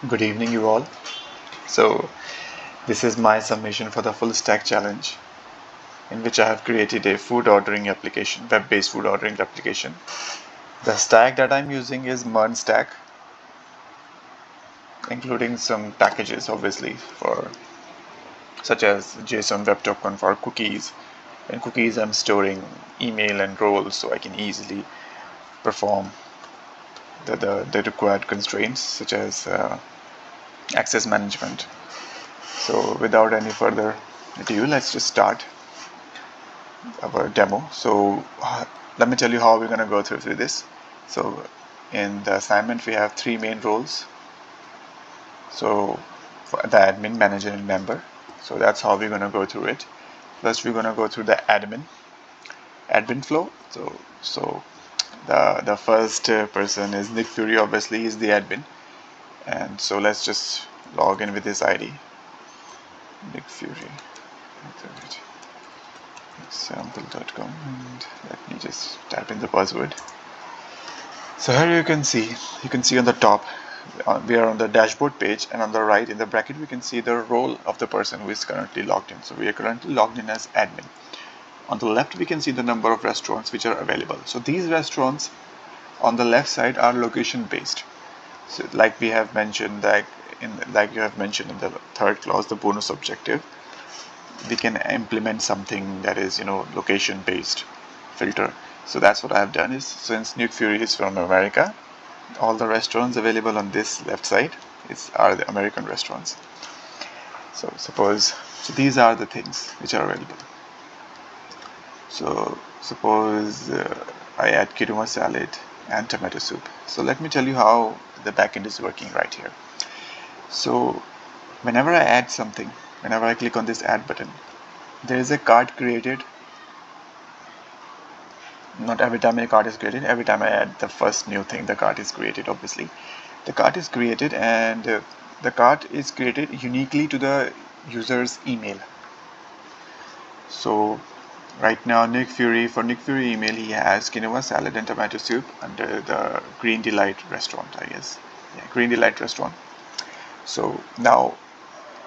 Good evening, you all. So, this is my submission for the full stack challenge, in which I have created a food ordering application, web based food ordering application. The stack that I'm using is MERN stack, including some packages, obviously, for such as JSON Web Token for cookies. In cookies, I'm storing email and roles so I can easily perform the required constraints, such as access management. So, without any further ado, let's just start our demo. So let me tell you how we're going to go through this. So in the assignment we have three main roles. So for the admin, manager, and member. So that's how we're going to go through it. First we're going to go through the admin flow. So the first person is Nick Fury. Obviously he's the admin, and so let's just log in with his ID, Nick Fury. Example.com, and let me just type in the buzzword. So here you can see on the top, we are on the dashboard page, and on the right in the bracket we can see the role of the person who is currently logged in. So we are currently logged in as admin. On the left we can see the number of restaurants which are available. So these restaurants on the left side are location based. So like we have mentioned, like you have mentioned in the third clause, the bonus objective, we can implement something that is location based filter. So that's what I have done. Is since Nuke Fury is from America, all the restaurants available on this left side are the American restaurants. So these are the things which are available. So suppose I add quinoa salad and tomato soup. So let me tell you how the backend is working right here. So whenever I add something, whenever I click on this add button, there is a card created. Not every time a card is created, every time I add the first new thing, the card is created. Obviously the card is created, and the card is created uniquely to the user's email. So right now for Nick Fury email, he has quinoa salad and tomato soup under the Green Delight restaurant, I guess. Yeah, Green Delight restaurant. So now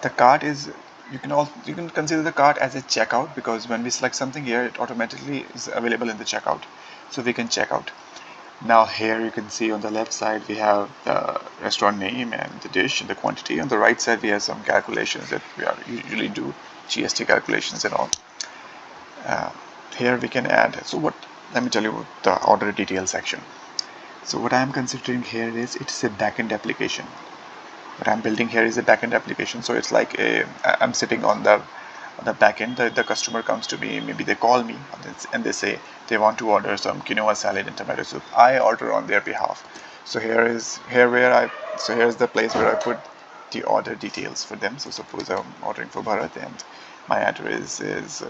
the cart is, you can consider the cart as a checkout, because when we select something here, it automatically is available in the checkout, so we can check out. Now here you can see on the left side we have the restaurant name and the dish and the quantity. On the right side we have some calculations that we usually do, GST calculations and all. Here we can add, let me tell you the order details section. So what I am considering here is, it's a backend application. What I'm building here is a backend application. So it's like I'm sitting on the backend. The customer comes to me, maybe they call me and they say they want to order some quinoa salad and tomato soup. I order on their behalf. So here's the place where I put the order details for them. So suppose I'm ordering for Bharat, and my address is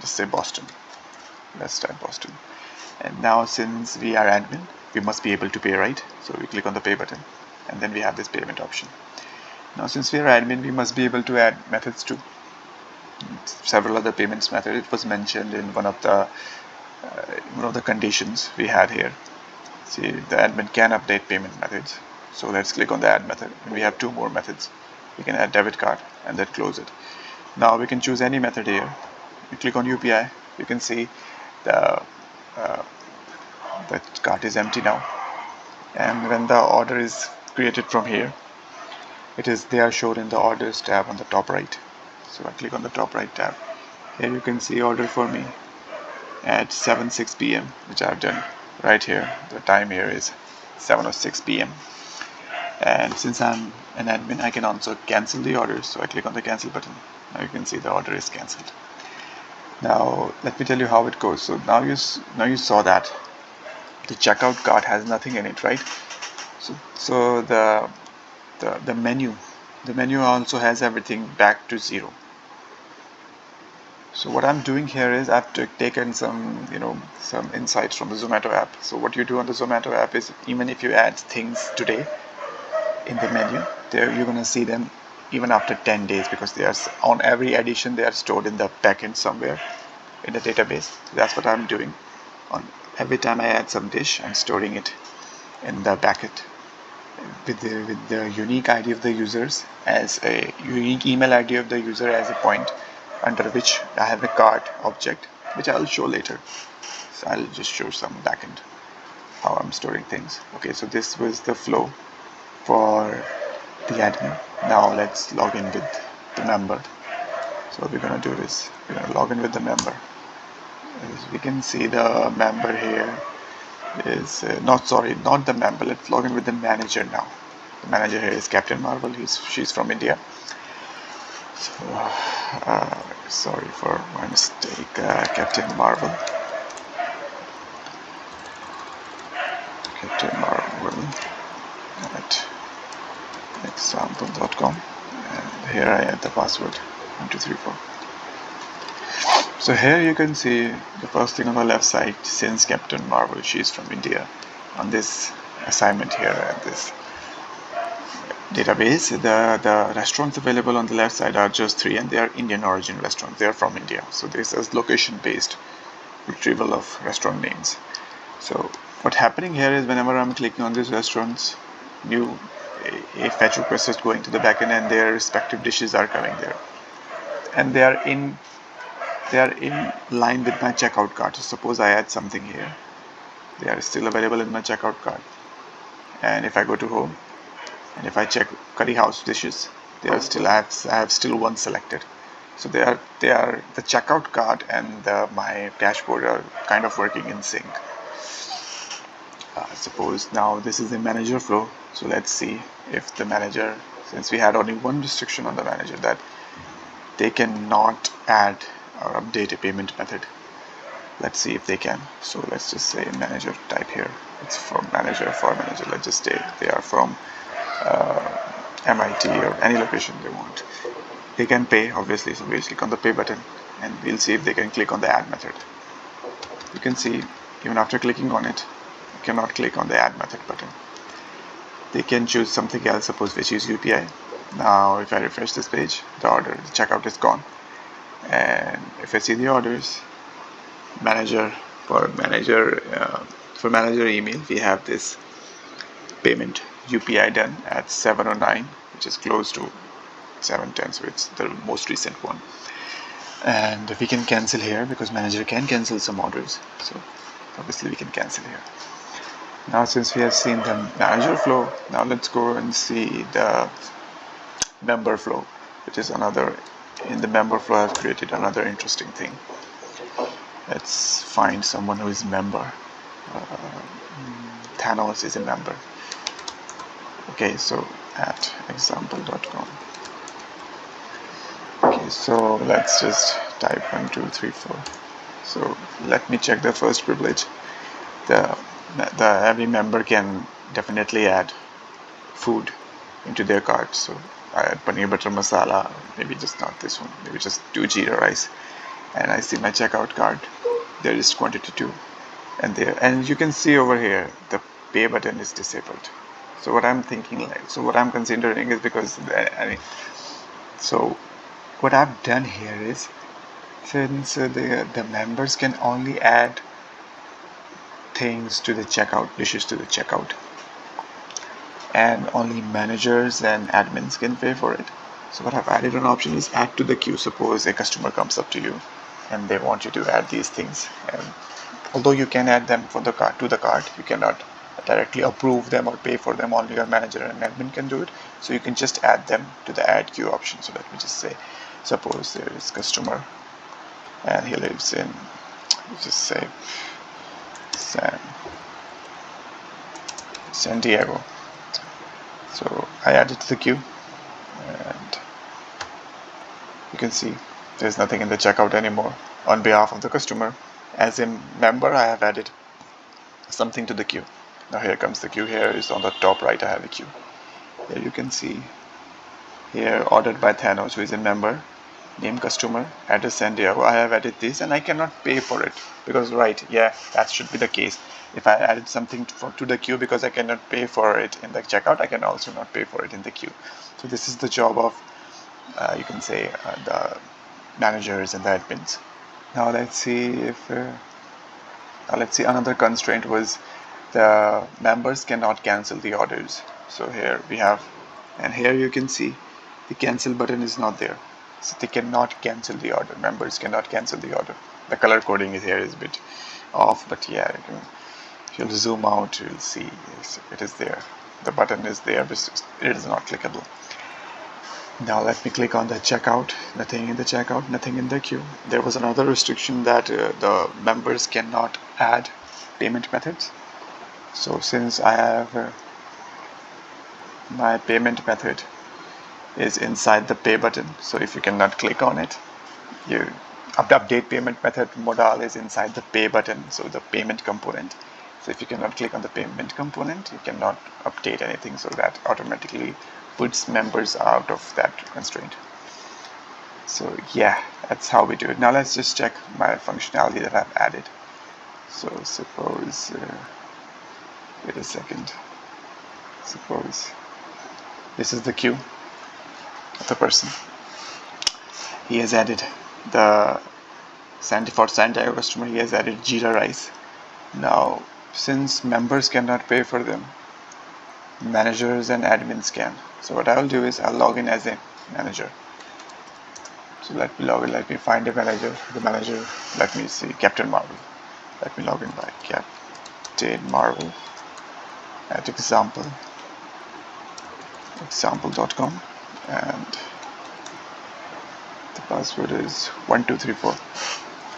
just say Boston. Let's type Boston. And now since we are admin, we must be able to pay, right? So we click on the pay button, and then we have this payment option. Now since we are admin, we must be able to add methods too. Several other payments method. It was mentioned in one of the conditions we had here. See, the admin can update payment methods. So let's click on the add method, and we have two more methods. We can add debit card and then close it. Now we can choose any method here. You click on UPI, you can see the cart is empty now, and when the order is created from here, they are shown in the orders tab on the top right. So I click on the top right tab. Here you can see order for me at 7:06 p.m. which I've done right here. The time here is 7:06 p.m. and since I'm an admin, I can also cancel the order. So I click on the cancel button. Now you can see the order is cancelled. Now let me tell you how it goes. So now you saw that the checkout cart has nothing in it, right? So the menu also has everything back to zero. So what I'm doing here is I've taken some insights from the Zomato app. So what you do on the Zomato app is, even if you add things today in the menu, there you're gonna see them even after 10 days, because they are on every addition, they are stored in the backend somewhere in the database. So that's what I'm doing. On every time I add some dish, I'm storing it in the backend. with the unique ID of the users as a unique email ID of the user as a point under which I have a cart object, which I'll show later. So I'll just show some backend how I'm storing things. Okay, so this was the flow for the admin. Now let's log in with the member. So what we're gonna do is we're gonna log in with the member. As we can see, the member here is not the member. Let's log in with the manager now. The manager here is Captain Marvel. She's from India. So sorry for my mistake. Captain Marvel. Captain Marvel at example.com, and here I add the password 1234. So here you can see the first thing on the left side, since Captain Marvel, she's from India. On this assignment here at this database, the restaurants available on the left side are just 3, and they are Indian origin restaurants. They are from India. So this is location based retrieval of restaurant names. So what's happening here is whenever I'm clicking on these restaurants, a fetch request is going to the backend, and their respective dishes are coming there, and they are in line with my checkout cart. So suppose I add something here, they are still available in my checkout cart. And if I go to home and if I check curry house dishes, they are still I have still one selected. So they are the checkout cart and my dashboard are kind of working in sync. Suppose now this is the manager flow. So let's see if the manager, since we had only one restriction on the manager, that they cannot add or update a payment method. Let's see if they can. So let's just say manager type here. It's from manager for manager. Let's just say they are from MIT or any location they want. They can pay, obviously. So we'll click on the pay button and we'll see if they can click on the add method. You can see even after clicking on it, you cannot click on the add method button. They can choose something else, suppose which is UPI. Now if I refresh this page, the checkout is gone. And if I see the orders, manager email, we have this payment UPI done at 7:09, which is close to 7:10, so it's the most recent one. And we can cancel here because manager can cancel some orders, so obviously we can cancel here. Now since we have seen the manager flow, now let's go and see the member flow, which is another. In the member flow, I've created another interesting thing. Let's find someone who is a member. Thanos is a member. Okay, so at example.com. Okay, so let's just type 1, 2, 3, 4. So let me check the first privilege. Every member can definitely add food into their cart. So I add paneer butter masala, maybe just not this one, maybe just 2 jeera rice, and I see my checkout cart. There is quantity 2, and you can see over here the pay button is disabled. So what I'm considering is, because so what I've done here is, since the members can only add things to the checkout, dishes to the checkout, and only managers and admins can pay for it. So what I've added an option is add to the queue. Suppose a customer comes up to you and they want you to add these things, and although you can add them to the cart, you cannot directly approve them or pay for them. Only your manager and admin can do it. So you can just add them to the add queue option. So let me just say, suppose there is customer and he lives in, just say San Diego. So I add it to the queue, and you can see there's nothing in the checkout anymore. On behalf of the customer, as a member, I have added something to the queue. Now here comes the queue. Here is on the top right, I have a queue. Here you can see here ordered by Thanos, who is a member, name customer, address San Diego. I have added this, and I cannot pay for it because that should be the case. If I added something to the queue, because I cannot pay for it in the checkout, I can also not pay for it in the queue. So this is the job of you can say the managers and the admins. Now let's see another constraint was the members cannot cancel the orders. So here we have, and here you can see the cancel button is not there. So they cannot cancel the order. Members cannot cancel the order. The color coding is here is a bit off, but yeah, if you'll zoom out, you'll see it is there. The button is there, but it is not clickable. Now let me click on the checkout. Nothing in the checkout, nothing in the queue. There was another restriction that the members cannot add payment methods. So since I have my payment method is inside the pay button, so if you cannot click on it, you update payment method modal is inside the pay button, so the payment component. So if you cannot click on the payment component, you cannot update anything, so that automatically puts members out of that constraint. So yeah, that's how we do it. Now let's just check my functionality that I've added. So suppose wait a second, suppose this is the queue of the person. He has added the for Santiago customer, he has added Jira Rice. Now, since members cannot pay for them, managers and admins can. So what I'll do is I'll log in as a manager. So let me log in, let me find a manager. The manager, let me see, Captain Marvel. Let me log in by Captain Marvel at example.com, and the password is 1234.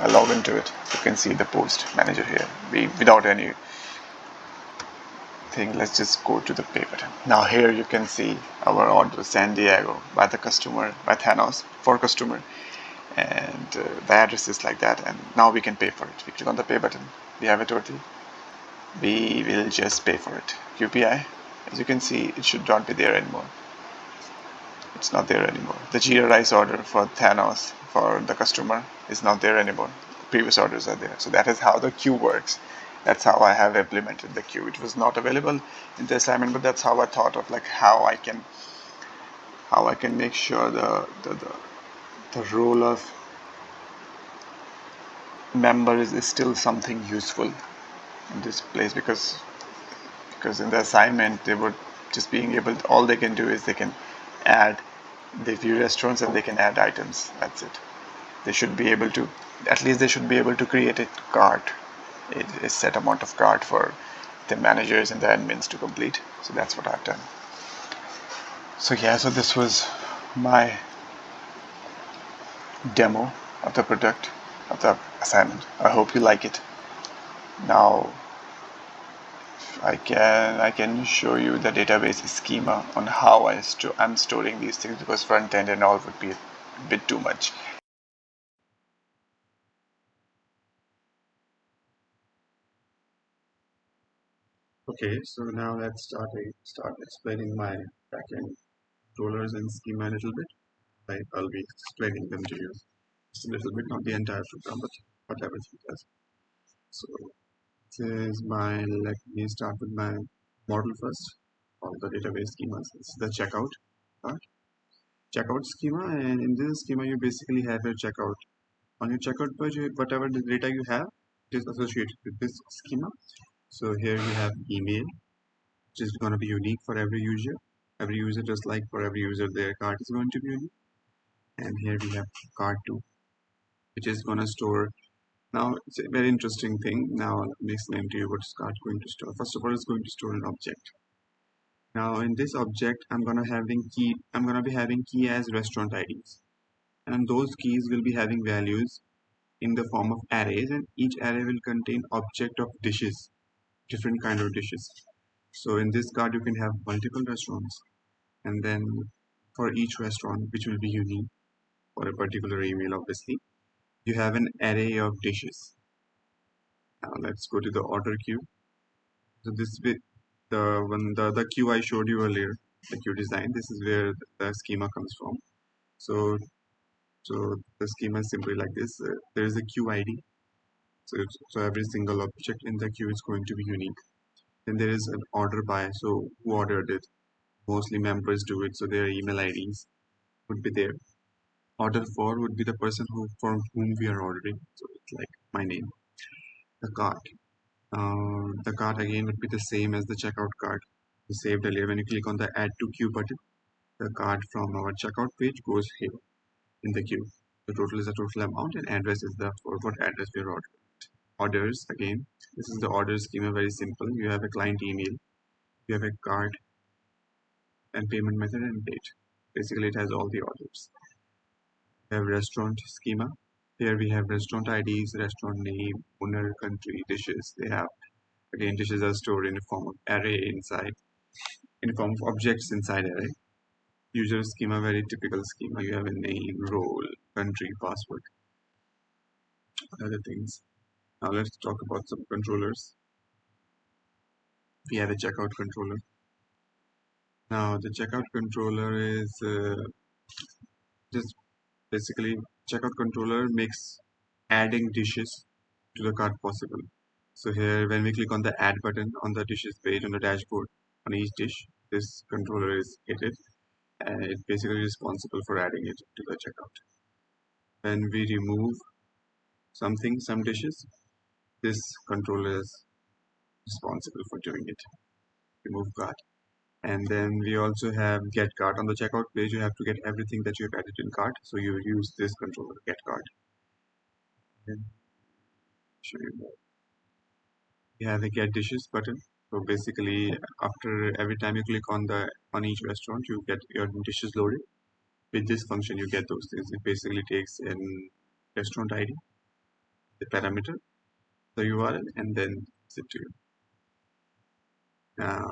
I log into it. You can see the post manager here. Without any thing, let's just go to the pay button. Now here you can see our order San Diego by the customer, by Thanos for customer, and the address is like that, and now we can pay for it. We click on the pay button, we have a total, we will just pay for it. QPI, as you can see, it should not be there anymore. It's not there anymore. The Jira Rice order for Thanos for the customer is not there anymore. Previous orders are there. So that is how the queue works. That's how I have implemented the queue. It was not available in the assignment, but that's how I thought of like how I can make sure the role of members is still something useful in this place, because in the assignment they were just being able to, all they can do is they can add, they view restaurants and they can add items. That's it. They should be able to, at least they should be able to create a cart, a set amount of cart for the managers and the admins to complete. So that's what I've done. So yeah, so this was my demo of the product, of the assignment. I hope you like it. Now I can show you the database schema on how I'm storing these things, because front end and all would be a bit too much. Okay, so now let's start explaining my backend controllers and schema a little bit. I'll be explaining them to you just a little bit, not the entire program, but whatever it does. So this is let me start with my model first, all the database schemas. This is the checkout part, checkout schema, and in this schema you basically have your checkout. On your checkout page, whatever the data you have is associated with this schema. So here we have email, which is going to be unique for every user. Every user, just like for every user, their cart is going to be unique. And here we have cart 2, which is going to store. Now, it's a very interesting thing. Now, let me explain to you what is cart going to store. First of all, it's going to store an object. Now, in this object, I'm going to be having key as restaurant IDs. And those keys will be having values in the form of arrays, and each array will contain object of dishes, different kind of dishes. So in this card you can have multiple restaurants, and then for each restaurant, which will be unique for a particular email, obviously, you have an array of dishes. Now let's go to the order queue. So this bit, the queue I showed you earlier, the queue design, this is where the schema comes from. So the schema is simply like this. There is a queue ID. So every single object in the queue is going to be unique. Then there is an order by, so who ordered it? Mostly members do it, so their email IDs would be there. Order for would be the person from whom we are ordering, so it's like my name. The cart again would be the same as the checkout cart. saved earlier. When you click on the add to queue button, the card from our checkout page goes here in the queue. The total is the total amount and address is the forward address we are ordering. Orders again. This is the order schema, very simple. You have a client email, you have a card and payment method and date. Basically, it has all the orders. We have restaurant schema. Here we have restaurant IDs, restaurant name, owner, country, dishes. They have again dishes are stored in the form of array inside, in the form of objects inside array. User schema, very typical schema. You have a name, role, country, password, other things. Now let's talk about some controllers. We have a checkout controller. Now the checkout controller is just basically checkout controller makes adding dishes to the cart possible. So here when we click on the add button on the dishes page on the dashboard on each dish, this controller is hit and it's basically responsible for adding it to the checkout. When we remove something, some dishes, this controller is responsible for doing it. Remove cart. And then we also have get cart on the checkout page. You have to get everything that you have added in cart. So you use this controller, get cart. And show you more. You have a get dishes button. So basically, after every time you click on the on each restaurant, you get your dishes loaded. With this function, you get those things. It basically takes in restaurant ID, the parameter, the URL, and then send to you. Now,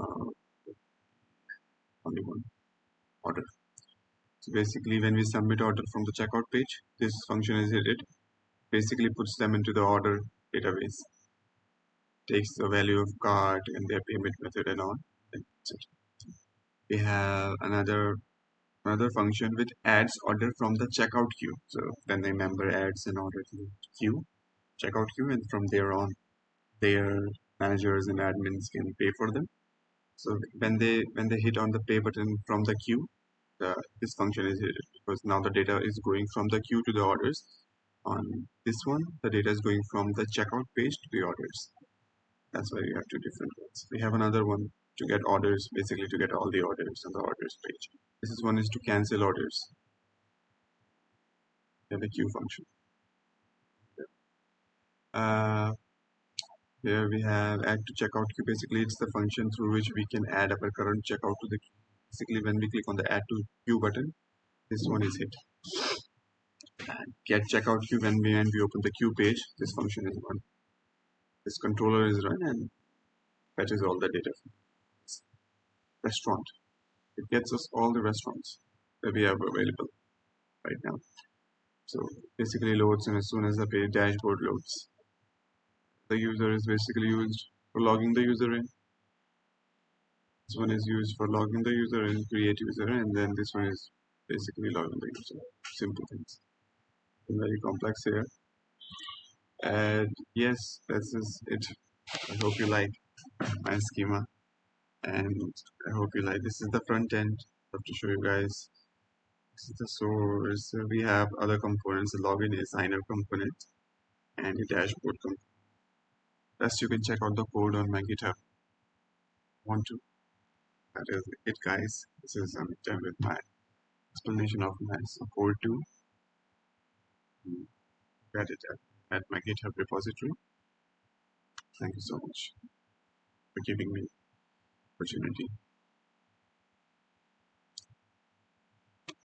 only one order. So basically, when we submit order from the checkout page, this function is hit. Basically, puts them into the order database. Takes the value of card and their payment method and all. That's it. We have another function which adds order from the checkout queue. So then the member adds an order to the queue, checkout queue, and from there on, their managers and admins can pay for them. So when they hit on the pay button from the queue, this function is hit because now the data is going from the queue to the orders. On this one, the data is going from the checkout page to the orders. That's why we have two different ones. We have another one to get orders, basically to get all the orders on the orders page. This is one is to cancel orders. We have a queue function. Uh, Here we have add to checkout queue. Basically, it's the function through which we can add our current checkout to the queue. Basically, when we click on the add to queue button, this one is hit. And get checkout queue when we open the queue page, this function is run. This controller is run and fetches all the data from this restaurant. It gets us all the restaurants that we have available right now. So basically loads and as soon as the page dashboard loads, the user is basically used for logging the user in. This one is used for logging the user in, create user, and then this one is basically logging the user. Simple things. Very complex here. And yes, this is it. I hope you like my schema, and I hope you like. This is the front end. I have to show you guys. This is the source. We have other components. The login is sign-up component and the dashboard component. Rest you can check out the code on my GitHub. Want to? That is it, guys. This is done with my explanation of my code to get it at my GitHub repository. Thank you so much for giving me opportunity.